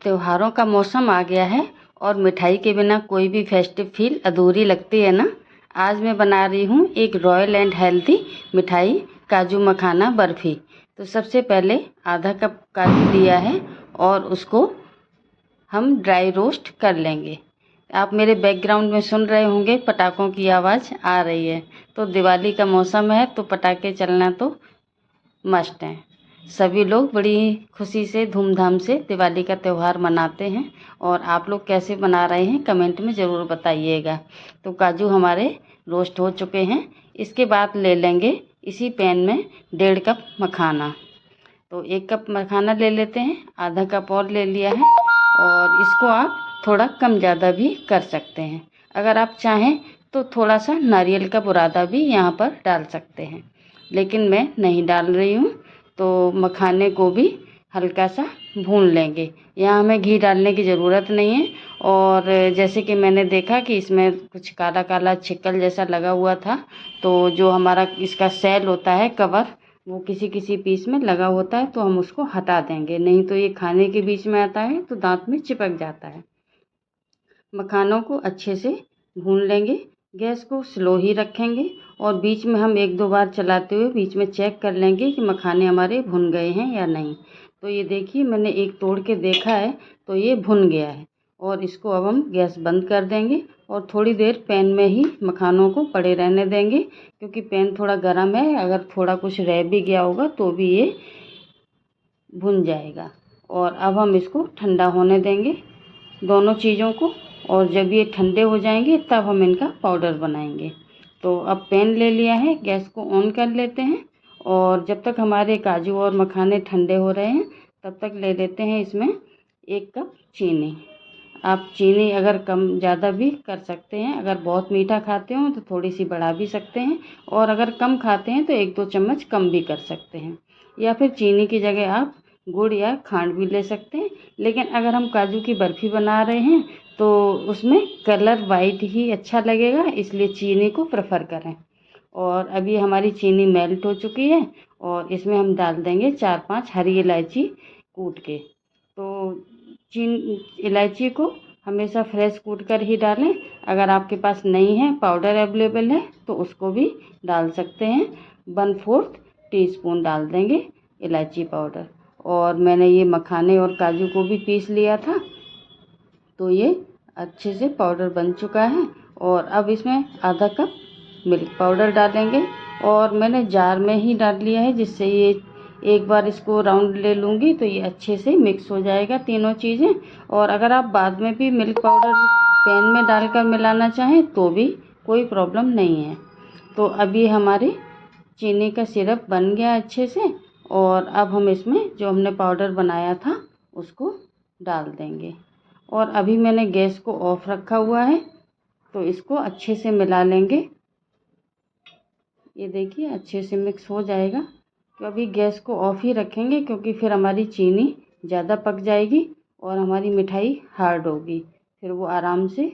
त्योहारों का मौसम आ गया है और मिठाई के बिना कोई भी फेस्टिव फील अधूरी लगती है ना। आज मैं बना रही हूँ एक रॉयल एंड हेल्दी मिठाई काजू मखाना बर्फ़ी। तो सबसे पहले आधा कप काजू लिया है और उसको हम ड्राई रोस्ट कर लेंगे। आप मेरे बैकग्राउंड में सुन रहे होंगे पटाखों की आवाज़ आ रही है। तो दिवाली का मौसम है तो पटाखे चलना तो मस्ट है। सभी लोग बड़ी खुशी से धूमधाम से दिवाली का त्यौहार मनाते हैं और आप लोग कैसे मना रहे हैं कमेंट में ज़रूर बताइएगा। तो काजू हमारे रोस्ट हो चुके हैं। इसके बाद ले लेंगे इसी पैन में 1.5 कप मखाना। तो 1 कप मखाना ले लेते हैं, आधा कप और ले लिया है और इसको आप थोड़ा कम ज़्यादा भी कर सकते हैं। अगर आप चाहें तो थोड़ा सा नारियल का बुरादा भी यहाँ पर डाल सकते हैं, लेकिन मैं नहीं डाल रही हूँ। तो मखाने को भी हल्का सा भून लेंगे। यहाँ हमें घी डालने की ज़रूरत नहीं है। और जैसे कि मैंने देखा कि इसमें कुछ काला काला छिक्कल जैसा लगा हुआ था, तो जो हमारा इसका सेल होता है कवर, वो किसी किसी पीस में लगा होता है, तो हम उसको हटा देंगे, नहीं तो ये खाने के बीच में आता है तो दांत में चिपक जाता है। मखानों को अच्छे से भून लेंगे। गैस को स्लो ही रखेंगे और बीच में हम 1-2 बार चलाते हुए बीच में चेक कर लेंगे कि मखाने हमारे भुन गए हैं या नहीं। तो ये देखिए मैंने एक तोड़ के देखा है तो ये भुन गया है। और इसको अब हम गैस बंद कर देंगे और थोड़ी देर पैन में ही मखानों को पड़े रहने देंगे, क्योंकि पैन थोड़ा गर्म है। अगर थोड़ा कुछ रह भी गया होगा तो भी ये भुन जाएगा। और अब हम इसको ठंडा होने देंगे दोनों चीज़ों को, और जब ये ठंडे हो जाएंगे तब हम इनका पाउडर बनाएंगे। तो अब पैन ले लिया है, गैस को ऑन कर लेते हैं और जब तक हमारे काजू और मखाने ठंडे हो रहे हैं तब तक ले लेते हैं इसमें 1 कप चीनी। आप चीनी अगर कम ज़्यादा भी कर सकते हैं। अगर बहुत मीठा खाते हो तो थोड़ी सी बढ़ा भी सकते हैं, और अगर कम खाते हैं तो 1-2 चम्मच कम भी कर सकते हैं। या फिर चीनी की जगह आप गुड़ या खांड भी ले सकते हैं। लेकिन अगर हम काजू की बर्फ़ी बना रहे हैं तो उसमें कलर वाइट ही अच्छा लगेगा, इसलिए चीनी को प्रेफर करें। और अभी हमारी चीनी मेल्ट हो चुकी है और इसमें हम डाल देंगे 4-5 हरी इलायची कूट के। तो इलायची को हमेशा फ्रेश कूट कर ही डालें। अगर आपके पास नहीं है, पाउडर अवेलेबल है, तो उसको भी डाल सकते हैं। 1/4 टीस्पून डाल देंगे इलायची पाउडर। और मैंने ये मखाने और काजू को भी पीस लिया था, तो ये अच्छे से पाउडर बन चुका है। और अब इसमें आधा कप मिल्क पाउडर डालेंगे और मैंने जार में ही डाल लिया है, जिससे ये एक बार इसको राउंड ले लूँगी तो ये अच्छे से मिक्स हो जाएगा तीनों चीज़ें। और अगर आप बाद में भी मिल्क पाउडर पैन में डालकर मिलाना चाहें तो भी कोई प्रॉब्लम नहीं है। तो अभी हमारी चीनी का सिरप बन गया अच्छे से, और अब हम इसमें जो हमने पाउडर बनाया था उसको डाल देंगे। और अभी मैंने गैस को ऑफ रखा हुआ है, तो इसको अच्छे से मिला लेंगे। ये देखिए अच्छे से मिक्स हो जाएगा। तो अभी गैस को ऑफ ही रखेंगे, क्योंकि फिर हमारी चीनी ज़्यादा पक जाएगी और हमारी मिठाई हार्ड होगी, फिर वो आराम से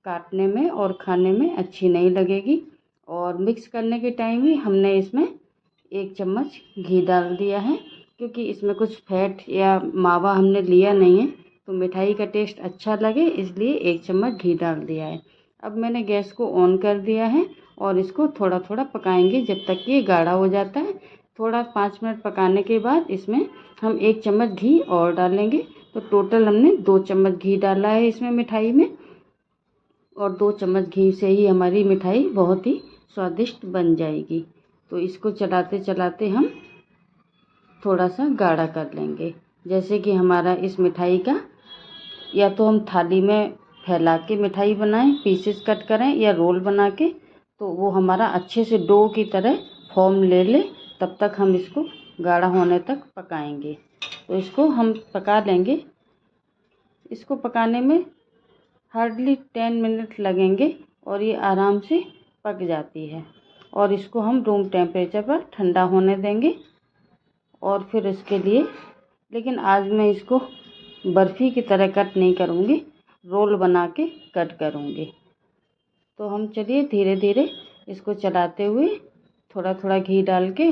काटने में और खाने में अच्छी नहीं लगेगी। और मिक्स करने के टाइम ही हमने इसमें 1 चम्मच घी डाल दिया है, क्योंकि इसमें कुछ फैट या मावा हमने लिया नहीं है, तो मिठाई का टेस्ट अच्छा लगे इसलिए 1 चम्मच घी डाल दिया है। अब मैंने गैस को ऑन कर दिया है और इसको थोड़ा थोड़ा पकाएंगे जब तक कि ये गाढ़ा हो जाता है। थोड़ा 5 मिनट पकाने के बाद इसमें हम 1 चम्मच घी और डालेंगे। तो टोटल हमने 2 चम्मच घी डाला है इसमें मिठाई में, और 2 चम्मच घी से ही हमारी मिठाई बहुत ही स्वादिष्ट बन जाएगी। तो इसको चलाते चलाते हम थोड़ा सा गाढ़ा कर लेंगे। जैसे कि हमारा इस मिठाई का, या तो हम थाली में फैला के मिठाई बनाएं, पीसेस कट करें, या रोल बना के, तो वो हमारा अच्छे से डो की तरह फॉर्म ले ले, तब तक हम इसको गाढ़ा होने तक पकाएंगे। तो इसको हम पका लेंगे। इसको पकाने में हार्डली 10 मिनट लगेंगे और ये आराम से पक जाती है। और इसको हम रूम टेम्परेचर पर ठंडा होने देंगे। और फिर इसके लिए, लेकिन आज मैं इसको बर्फ़ी की तरह कट नहीं करूँगी, रोल बना के कट करूँगी। तो हम चलिए धीरे धीरे इसको चलाते हुए थोड़ा थोड़ा घी डाल के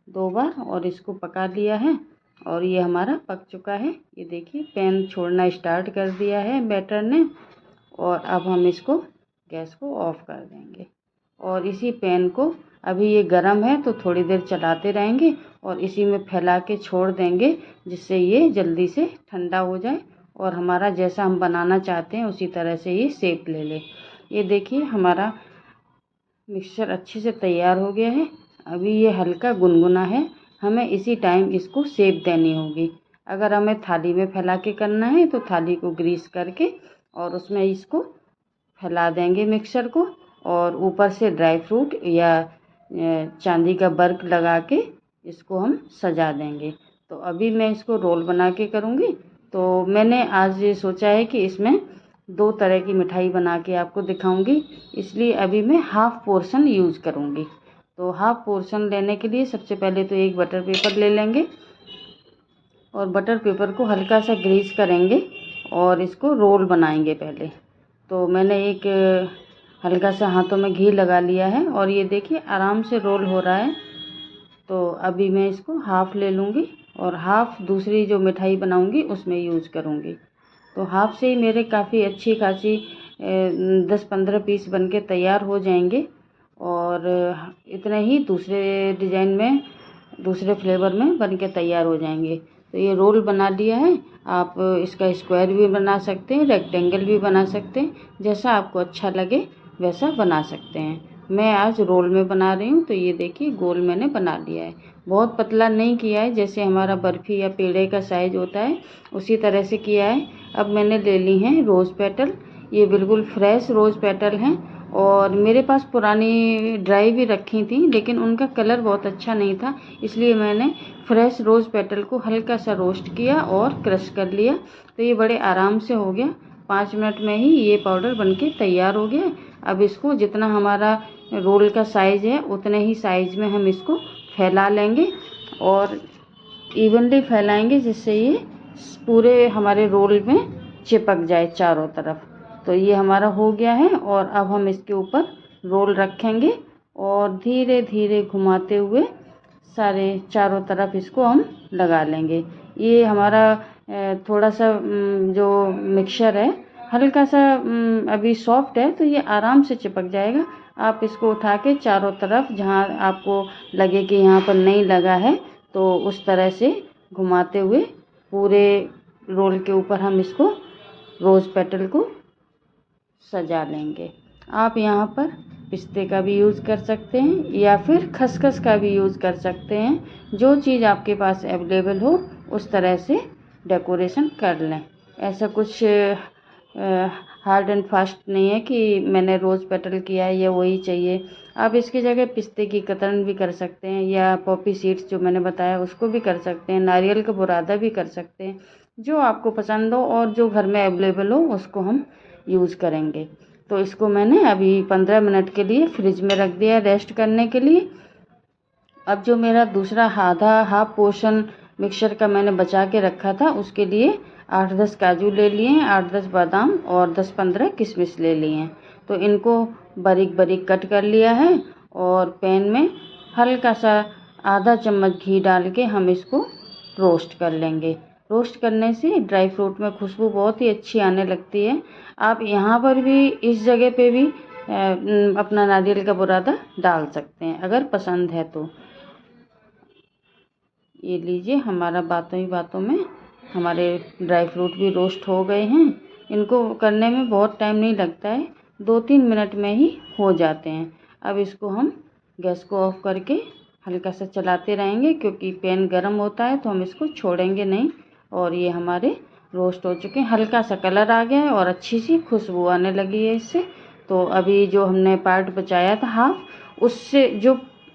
2 बार और इसको पका लिया है। और ये हमारा पक चुका है। ये देखिए पैन छोड़ना स्टार्ट कर दिया है बैटर ने। और अब हम इसको गैस को ऑफ कर देंगे और इसी पैन को, अभी ये गरम है तो थोड़ी देर चलाते रहेंगे और इसी में फैला के छोड़ देंगे, जिससे ये जल्दी से ठंडा हो जाए और हमारा जैसा हम बनाना चाहते हैं उसी तरह से ये शेप ले ले। ये देखिए हमारा मिक्सचर अच्छे से तैयार हो गया है। अभी ये हल्का गुनगुना है, हमें इसी टाइम इसको शेप देनी होगी। अगर हमें थाली में फैला के करना है तो थाली को ग्रीस करके और उसमें इसको फैला देंगे मिक्सचर को, और ऊपर से ड्राई फ्रूट या चांदी का वर्क लगा के इसको हम सजा देंगे। तो अभी मैं इसको रोल बना के करूँगी। तो मैंने आज ये सोचा है कि इसमें 2 तरह की मिठाई बना के आपको दिखाऊंगी, इसलिए अभी मैं हाफ़ पोर्शन यूज़ करूँगी। तो हाफ़ पोर्शन लेने के लिए सबसे पहले तो एक बटर पेपर ले लेंगे और बटर पेपर को हल्का सा ग्रीस करेंगे और इसको रोल बनाएंगे पहले। तो मैंने एक हल्का सा हाथों में घी लगा लिया है और ये देखिए आराम से रोल हो रहा है। तो अभी मैं इसको हाफ़ ले लूँगी और हाफ़ दूसरी जो मिठाई बनाऊँगी उसमें यूज़ करूँगी। तो हाफ़ से ही मेरे काफ़ी अच्छी खासी 10-15 पीस बन के तैयार हो जाएंगे और इतने ही दूसरे डिज़ाइन में, दूसरे फ्लेवर में बन के तैयार हो जाएंगे। तो ये रोल बना लिया है। आप इसका स्क्वायर भी बना सकते हैं, रेक्टेंगल भी बना सकते हैं, जैसा आपको अच्छा लगे वैसा बना सकते हैं। मैं आज रोल में बना रही हूँ। तो ये देखिए गोल मैंने बना लिया है, बहुत पतला नहीं किया है, जैसे हमारा बर्फ़ी या पेड़े का साइज़ होता है उसी तरह से किया है। अब मैंने ले ली हैं रोज़ पेटल, ये बिल्कुल फ्रेश रोज़ पेटल हैं और मेरे पास पुरानी ड्राई भी रखी थी, लेकिन उनका कलर बहुत अच्छा नहीं था, इसलिए मैंने फ्रेश रोज़ पेटल को हल्का सा रोस्ट किया और क्रश कर लिया। तो ये बड़े आराम से हो गया, 5 मिनट में ही ये पाउडर बनके तैयार हो गया। अब इसको जितना हमारा रोल का साइज़ है उतने ही साइज़ में हम इसको फैला लेंगे और इवनली फैलाएंगे, जिससे ये पूरे हमारे रोल में चिपक जाए चारों तरफ। तो ये हमारा हो गया है और अब हम इसके ऊपर रोल रखेंगे और धीरे धीरे घुमाते हुए सारे चारों तरफ इसको हम लगा लेंगे। ये हमारा थोड़ा सा जो मिक्सचर है हल्का सा अभी सॉफ्ट है, तो ये आराम से चिपक जाएगा। आप इसको उठा के चारों तरफ जहाँ आपको लगे कि यहाँ पर नहीं लगा है, तो उस तरह से घुमाते हुए पूरे रोल के ऊपर हम इसको रोज़ पेटल को सजा लेंगे। आप यहाँ पर पिस्ते का भी यूज़ कर सकते हैं या फिर खसखस का भी यूज़ कर सकते हैं। जो चीज़ आपके पास अवेलेबल हो उस तरह से डेकोरेशन कर लें। ऐसा कुछ हार्ड एंड फास्ट नहीं है कि मैंने रोज़ पेटल किया है या वही चाहिए। आप इसकी जगह पिस्ते की कतरन भी कर सकते हैं या पॉपी सीड्स जो मैंने बताया उसको भी कर सकते हैं, नारियल का बुरादा भी कर सकते हैं। जो आपको पसंद हो और जो घर में अवेलेबल हो उसको हम यूज़ करेंगे। तो इसको मैंने अभी 15 मिनट के लिए फ्रिज में रख दिया रेस्ट करने के लिए। अब जो मेरा दूसरा हाफ पोर्शन मिक्सचर का मैंने बचा के रखा था, उसके लिए 8-10 काजू ले लिए हैं, 8-10 बादाम और 10-15 किशमिश ले लिए हैं। तो इनको बारीक बारीक कट कर लिया है और पैन में हल्का सा आधा चम्मच घी डाल के हम इसको रोस्ट कर लेंगे। रोस्ट करने से ड्राई फ्रूट में खुशबू बहुत ही अच्छी आने लगती है। आप यहाँ पर भी इस जगह पे भी अपना नारियल का बुरादा डाल सकते हैं अगर पसंद है तो। ये लीजिए हमारा बातों ही बातों में हमारे ड्राई फ्रूट भी रोस्ट हो गए हैं। इनको करने में बहुत टाइम नहीं लगता है, 2-3 मिनट में ही हो जाते हैं। अब इसको हम गैस को ऑफ करके हल्का सा चलाते रहेंगे, क्योंकि पैन गर्म होता है तो हम इसको छोड़ेंगे नहीं। और ये हमारे रोस्ट हो चुके हैं, हल्का सा कलर आ गया है और अच्छी सी खुशबू आने लगी है इससे। तो अभी जो हमने पार्ट बचाया था हाफ, उससे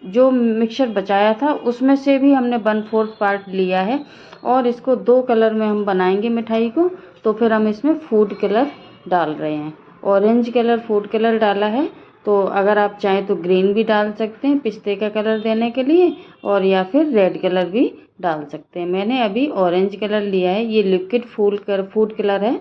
जो मिक्सचर बचाया था उसमें से भी हमने 1/4 पार्ट लिया है और इसको 2 कलर में हम बनाएंगे मिठाई को। तो फिर हम इसमें फूड कलर डाल रहे हैं, ऑरेंज कलर फूड कलर डाला है। तो अगर आप चाहें तो ग्रीन भी डाल सकते हैं पिस्ते का कलर देने के लिए, और या फिर रेड कलर भी डाल सकते हैं। मैंने अभी ऑरेंज कलर लिया है, ये लिक्विड फूड कलर है,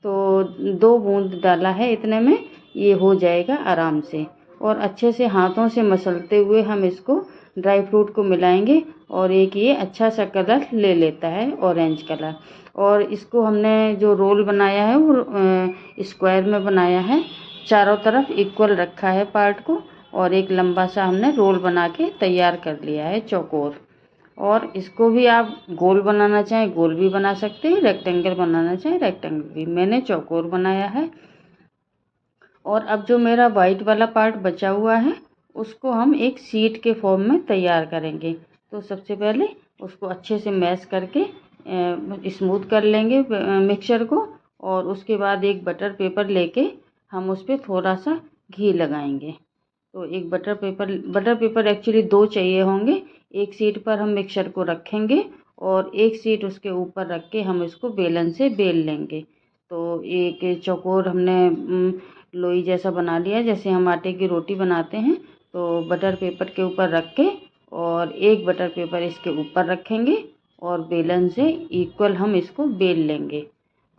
तो 2 बूंद डाला है, इतने में ये हो जाएगा आराम से। और अच्छे से हाथों से मसलते हुए हम इसको ड्राई फ्रूट को मिलाएंगे और एक ये अच्छा सा कलर ले लेता है, ऑरेंज कलर। और इसको हमने जो रोल बनाया है वो स्क्वायर में बनाया है, चारों तरफ इक्वल रखा है पार्ट को, और एक लंबा सा हमने रोल बना के तैयार कर लिया है चौकोर। और इसको भी आप गोल बनाना चाहें गोल भी बना सकते हैं, रेक्टेंगल बनाना चाहें रेक्टेंगल भी। मैंने चौकोर बनाया है। और अब जो मेरा वाइट वाला पार्ट बचा हुआ है उसको हम एक शीट के फॉर्म में तैयार करेंगे। तो सबसे पहले उसको अच्छे से मैश करके स्मूथ कर लेंगे मिक्सचर को, और उसके बाद एक बटर पेपर लेके हम उस पर थोड़ा सा घी लगाएंगे। तो एक बटर पेपर एक्चुअली 2 चाहिए होंगे। एक शीट पर हम मिक्सचर को रखेंगे और एक शीट उसके ऊपर रख के हम इसको बेलन से बेल लेंगे। तो एक चौकोर हमने लोई जैसा बना लिया, जैसे हम आटे की रोटी बनाते हैं। तो बटर पेपर के ऊपर रख के और एक बटर पेपर इसके ऊपर रखेंगे और बेलन से इक्वल हम इसको बेल लेंगे।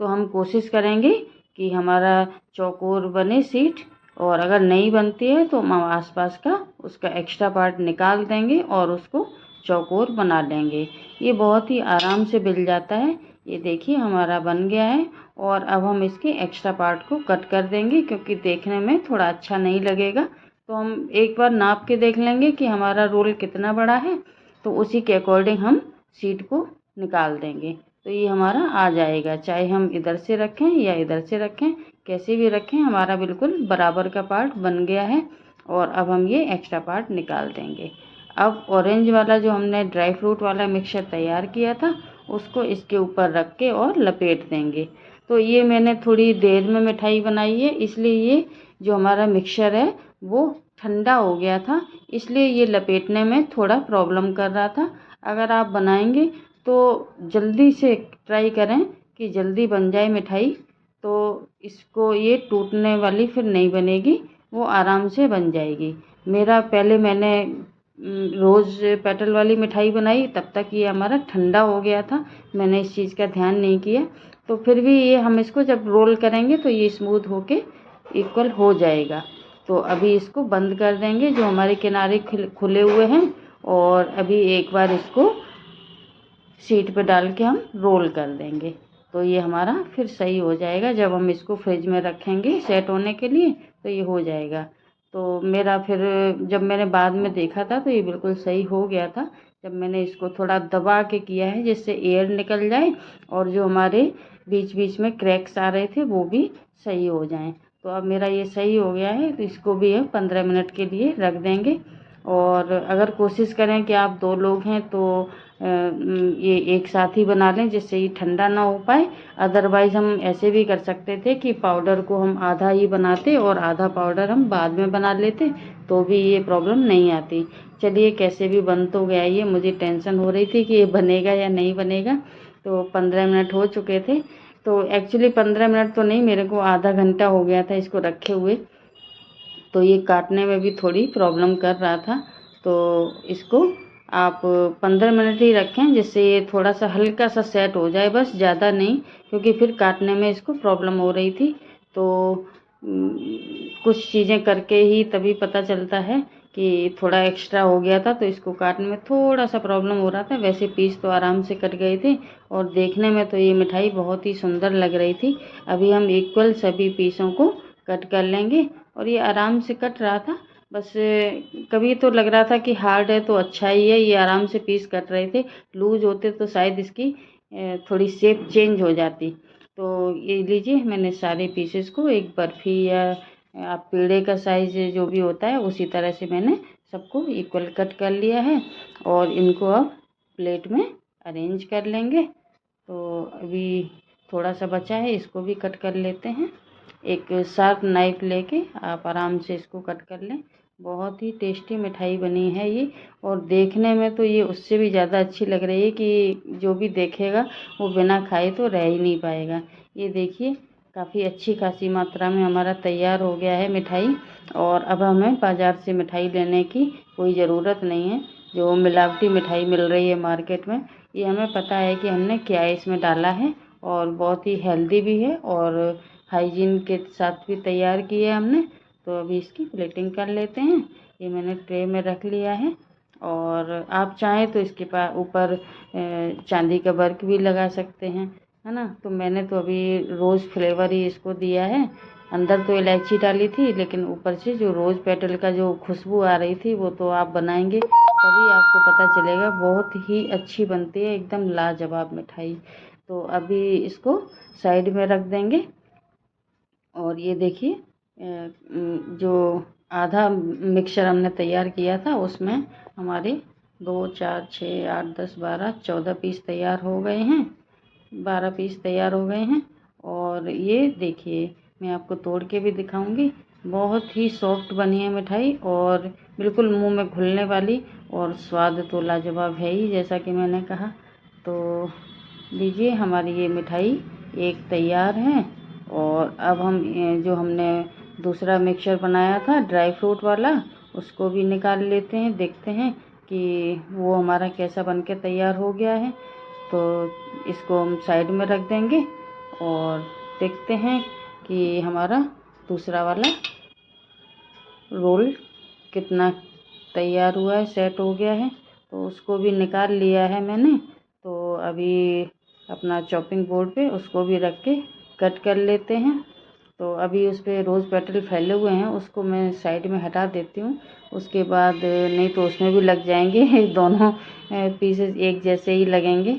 तो हम कोशिश करेंगे कि हमारा चौकोर बने शीट, और अगर नहीं बनती है तो हम आसपास का उसका एक्स्ट्रा पार्ट निकाल देंगे और उसको चौकोर बना लेंगे। ये बहुत ही आराम से बिल जाता है। ये देखिए हमारा बन गया है। और अब हम इसके एक्स्ट्रा पार्ट को कट कर देंगे, क्योंकि देखने में थोड़ा अच्छा नहीं लगेगा। तो हम एक बार नाप के देख लेंगे कि हमारा रोल कितना बड़ा है, तो उसी के अकॉर्डिंग हम शीट को निकाल देंगे। तो ये हमारा आ जाएगा, चाहे हम इधर से रखें या इधर से रखें, कैसे भी रखें, हमारा बिल्कुल बराबर का पार्ट बन गया है। और अब हम ये एक्स्ट्रा पार्ट निकाल देंगे। अब ऑरेंज वाला जो हमने ड्राई फ्रूट वाला मिक्सचर तैयार किया था उसको इसके ऊपर रख के और लपेट देंगे। तो ये मैंने थोड़ी देर में मिठाई बनाई है, इसलिए ये जो हमारा मिक्सचर है वो ठंडा हो गया था, इसलिए ये लपेटने में थोड़ा प्रॉब्लम कर रहा था। अगर आप बनाएंगे तो जल्दी से ट्राई करें कि जल्दी बन जाए मिठाई। तो इसको ये टूटने वाली फिर नहीं बनेगी, वो आराम से बन जाएगी। पहले मैंने रोज़ पेटल वाली मिठाई बनाई, तब तक ये हमारा ठंडा हो गया था, मैंने इस चीज़ का ध्यान नहीं किया। तो फिर भी ये हम इसको जब रोल करेंगे तो ये स्मूथ होके इक्वल हो जाएगा। तो अभी इसको बंद कर देंगे, जो हमारे किनारे खुले हुए हैं, और अभी एक बार इसको शीट पे डाल के हम रोल कर देंगे। तो ये हमारा फिर सही हो जाएगा। जब हम इसको फ्रिज में रखेंगे सेट होने के लिए तो ये हो जाएगा। तो मेरा फिर जब मैंने बाद में देखा था तो ये बिल्कुल सही हो गया था, जब मैंने इसको थोड़ा दबा के किया है जिससे एयर निकल जाए और जो हमारे बीच बीच में क्रैक्स आ रहे थे वो भी सही हो जाएं। तो अब मेरा ये सही हो गया है, तो इसको भी हम 15 मिनट के लिए रख देंगे। और अगर कोशिश करें कि आप 2 लोग हैं तो ये एक साथ ही बना लें, जिससे ये ठंडा ना हो पाए। अदरवाइज़ हम ऐसे भी कर सकते थे कि पाउडर को हम आधा ही बनाते और आधा पाउडर हम बाद में बना लेते, तो भी ये प्रॉब्लम नहीं आती। चलिए कैसे भी बन तो गया ये, मुझे टेंशन हो रही थी कि ये बनेगा या नहीं बनेगा। तो 15 मिनट हो चुके थे। तो एक्चुअली 15 मिनट तो नहीं, मेरे को आधा घंटा हो गया था इसको रखे हुए। तो ये काटने में भी थोड़ी प्रॉब्लम कर रहा था। तो इसको आप 15 मिनट ही रखें, जिससे ये थोड़ा सा हल्का सा सेट हो जाए, बस ज़्यादा नहीं, क्योंकि फिर काटने में इसको प्रॉब्लम हो रही थी। तो कुछ चीज़ें करके ही तभी पता चलता है कि थोड़ा एक्स्ट्रा हो गया था, तो इसको काटने में थोड़ा सा प्रॉब्लम हो रहा था। वैसे पीस तो आराम से कट गए थे और देखने में तो ये मिठाई बहुत ही सुंदर लग रही थी। अभी हम इक्वल सभी पीसों को कट कर लेंगे, और ये आराम से कट रहा था। बस कभी तो लग रहा था कि हार्ड है तो अच्छा ही है, ये आराम से पीस कट रहे थे। लूज होते तो शायद इसकी थोड़ी शेप चेंज हो जाती। तो ये लीजिए, मैंने सारे पीसेस को एक बर्फ़ी या आप पेड़े का साइज़ जो भी होता है उसी तरह से मैंने सबको इक्वल कट कर लिया है, और इनको अब प्लेट में अरेंज कर लेंगे। तो अभी थोड़ा सा बचा है, इसको भी कट कर लेते हैं। एक शार्प नाइफ लेके आप आराम से इसको कट कर लें। बहुत ही टेस्टी मिठाई बनी है ये, और देखने में तो ये उससे भी ज़्यादा अच्छी लग रही है कि जो भी देखेगा वो बिना खाए तो रह ही नहीं पाएगा। ये देखिए काफ़ी अच्छी खासी मात्रा में हमारा तैयार हो गया है मिठाई, और अब हमें बाज़ार से मिठाई लेने की कोई ज़रूरत नहीं है। जो मिलावटी मिठाई मिल रही है मार्केट में, ये हमें पता है कि हमने क्या इसमें डाला है, और बहुत ही हेल्दी भी है और हाइजीन के साथ भी तैयार की है हमने। तो अभी इसकी प्लेटिंग कर लेते हैं। ये मैंने ट्रे में रख लिया है, और आप चाहें तो इसके ऊपर चांदी का वर्क भी लगा सकते हैं, है ना। तो मैंने तो अभी रोज़ फ्लेवर ही इसको दिया है। अंदर तो इलायची डाली थी, लेकिन ऊपर से जो रोज़ पेटल का जो खुशबू आ रही थी वो तो आप बनाएंगे तभी आपको पता चलेगा। बहुत ही अच्छी बनती है, एकदम लाजवाब मिठाई। तो अभी इसको साइड में रख देंगे। और ये देखिए जो आधा मिक्सचर हमने तैयार किया था उसमें हमारे 2 4 6 8 10 12 14 पीस तैयार हो गए हैं, 12 पीस तैयार हो गए हैं। और ये देखिए मैं आपको तोड़ के भी दिखाऊंगी। बहुत ही सॉफ्ट बनी है मिठाई, और बिल्कुल मुंह में घुलने वाली, और स्वाद तो लाजवाब है ही, जैसा कि मैंने कहा। तो लीजिए, हमारी ये मिठाई एक तैयार है। और अब हम जो हमने दूसरा मिक्सचर बनाया था ड्राई फ्रूट वाला, उसको भी निकाल लेते हैं, देखते हैं कि वो हमारा कैसा बनके तैयार हो गया है। तो इसको हम साइड में रख देंगे, और देखते हैं कि हमारा दूसरा वाला रोल कितना तैयार हुआ है, सेट हो गया है। तो उसको भी निकाल लिया है मैंने। तो अभी अपना चॉपिंग बोर्ड पे उसको भी रख के कट कर लेते हैं। तो अभी उस पर रोज़ पेटल फैले हुए हैं, उसको मैं साइड में हटा देती हूँ। उसके बाद नहीं तो उसमें भी लग जाएंगे दोनों पीसेस एक जैसे ही लगेंगे।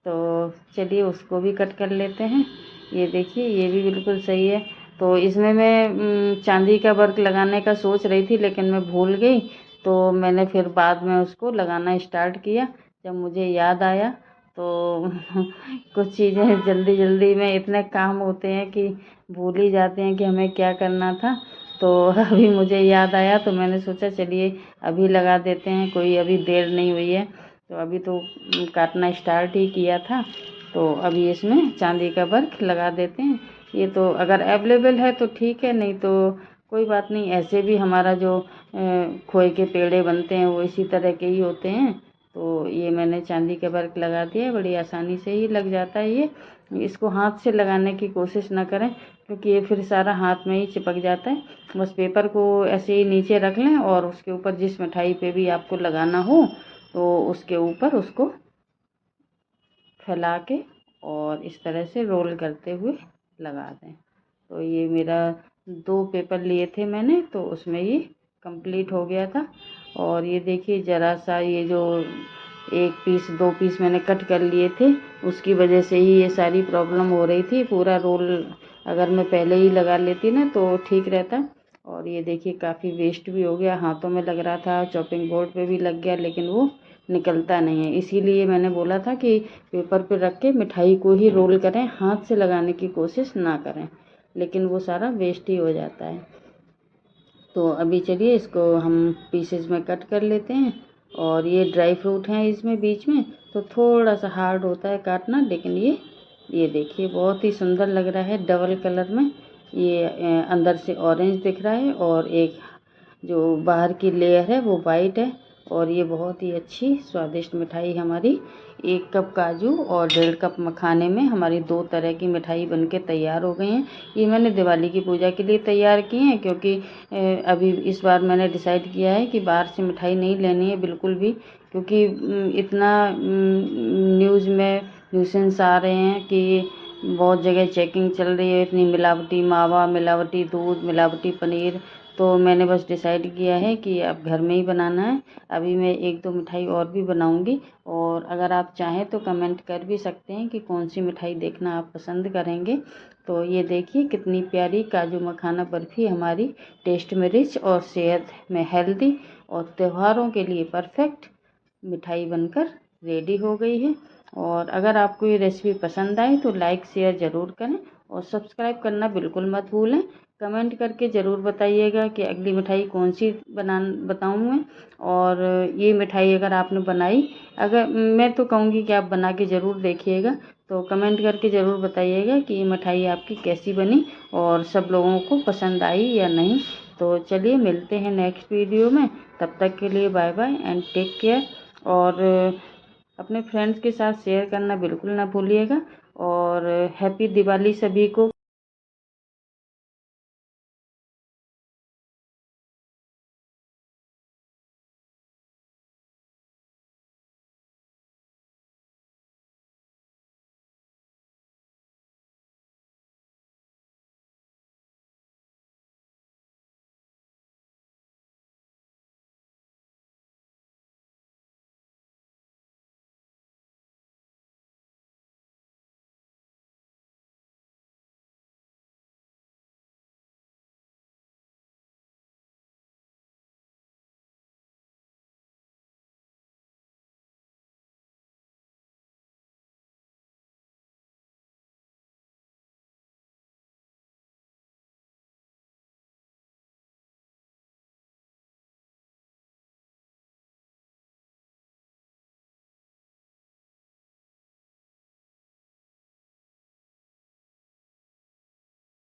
तो चलिए उसको भी कट कर लेते हैं। ये देखिए, ये भी बिल्कुल सही है। तो इसमें मैं चांदी का वर्क लगाने का सोच रही थी, लेकिन मैं भूल गई। तो मैंने फिर बाद में उसको लगाना स्टार्ट किया जब मुझे याद आया। तो कुछ चीज़ें जल्दी जल्दी में इतने काम होते हैं कि भूल ही जाते हैं कि हमें क्या करना था। तो अभी मुझे याद आया, तो मैंने सोचा चलिए अभी लगा देते हैं, कोई अभी देर नहीं हुई है। तो अभी तो काटना स्टार्ट ही किया था। तो अभी इसमें चांदी का वर्क लगा देते हैं। ये तो अगर अवेलेबल है तो ठीक है, नहीं तो कोई बात नहीं। ऐसे भी हमारा जो खोए के पेड़े बनते हैं वो इसी तरह के ही होते हैं। तो ये मैंने चांदी का वर्क लगा दिया, बड़ी आसानी से ही लग जाता है ये। इसको हाथ से लगाने की कोशिश ना करें, क्योंकि ये फिर सारा हाथ में ही चिपक जाता है। बस पेपर को ऐसे ही नीचे रख लें, और उसके ऊपर जिस मिठाई पे भी आपको लगाना हो तो उसके ऊपर उसको फैला के और इस तरह से रोल करते हुए लगा दें। तो ये मेरा 2 पेपर लिए थे मैंने, तो उसमें ये कंप्लीट हो गया था। और ये देखिए, ज़रा सा ये जो 1 पीस 2 पीस मैंने कट कर लिए थे, उसकी वजह से ही ये सारी प्रॉब्लम हो रही थी। पूरा रोल अगर मैं पहले ही लगा लेती ना तो ठीक रहता। और ये देखिए, काफ़ी वेस्ट भी हो गया, हाथों में लग रहा था, चॉपिंग बोर्ड पे भी लग गया, लेकिन वो निकलता नहीं है। इसीलिए मैंने बोला था कि पेपर पे रख के मिठाई को ही रोल करें, हाथ से लगाने की कोशिश ना करें, लेकिन वो सारा वेस्ट ही हो जाता है। तो अभी चलिए इसको हम पीसेस में कट कर लेते हैं। और ये ड्राई फ्रूट हैं इसमें बीच में, तो थोड़ा सा हार्ड होता है काटना, लेकिन ये देखिए बहुत ही सुंदर लग रहा है डबल कलर में। ये अंदर से ऑरेंज दिख रहा है, और एक जो बाहर की लेयर है वो वाइट है। और ये बहुत ही अच्छी स्वादिष्ट मिठाई हमारी 1 कप काजू और 1.5 कप मखाने में हमारी 2 तरह की मिठाई बनके तैयार हो गई हैं। ये मैंने दिवाली की पूजा के लिए तैयार की हैं, क्योंकि अभी इस बार मैंने डिसाइड किया है कि बाहर से मिठाई नहीं लेनी है बिल्कुल भी, क्योंकि इतना न्यूज़ में न्यूसेंस आ रहे हैं कि बहुत जगह चेकिंग चल रही है, इतनी मिलावटी मावा, मिलावटी दूध, मिलावटी पनीर। तो मैंने बस डिसाइड किया है कि अब घर में ही बनाना है। अभी मैं 1-2 मिठाई और भी बनाऊंगी, और अगर आप चाहें तो कमेंट कर भी सकते हैं कि कौन सी मिठाई देखना आप पसंद करेंगे। तो ये देखिए कितनी प्यारी काजू मखाना बर्फ़ी हमारी, टेस्ट में रिच और सेहत में हेल्दी और त्योहारों के लिए परफेक्ट मिठाई बनकर रेडी हो गई है। और अगर आपको ये रेसिपी पसंद आए तो लाइक शेयर ज़रूर करें, और सब्सक्राइब करना बिल्कुल मत भूलें। कमेंट करके ज़रूर बताइएगा कि अगली मिठाई कौन सी बताऊँ मैं। और ये मिठाई अगर आपने बनाई, अगर मैं तो कहूँगी कि आप बना के ज़रूर देखिएगा। तो कमेंट करके ज़रूर बताइएगा कि ये मिठाई आपकी कैसी बनी और सब लोगों को पसंद आई या नहीं। तो चलिए मिलते हैं नेक्स्ट वीडियो में, तब तक के लिए bye bye and take care. और अपने फ्रेंड्स के साथ शेयर करना बिल्कुल ना भूलिएगा। और हैप्पी दिवाली सभी को।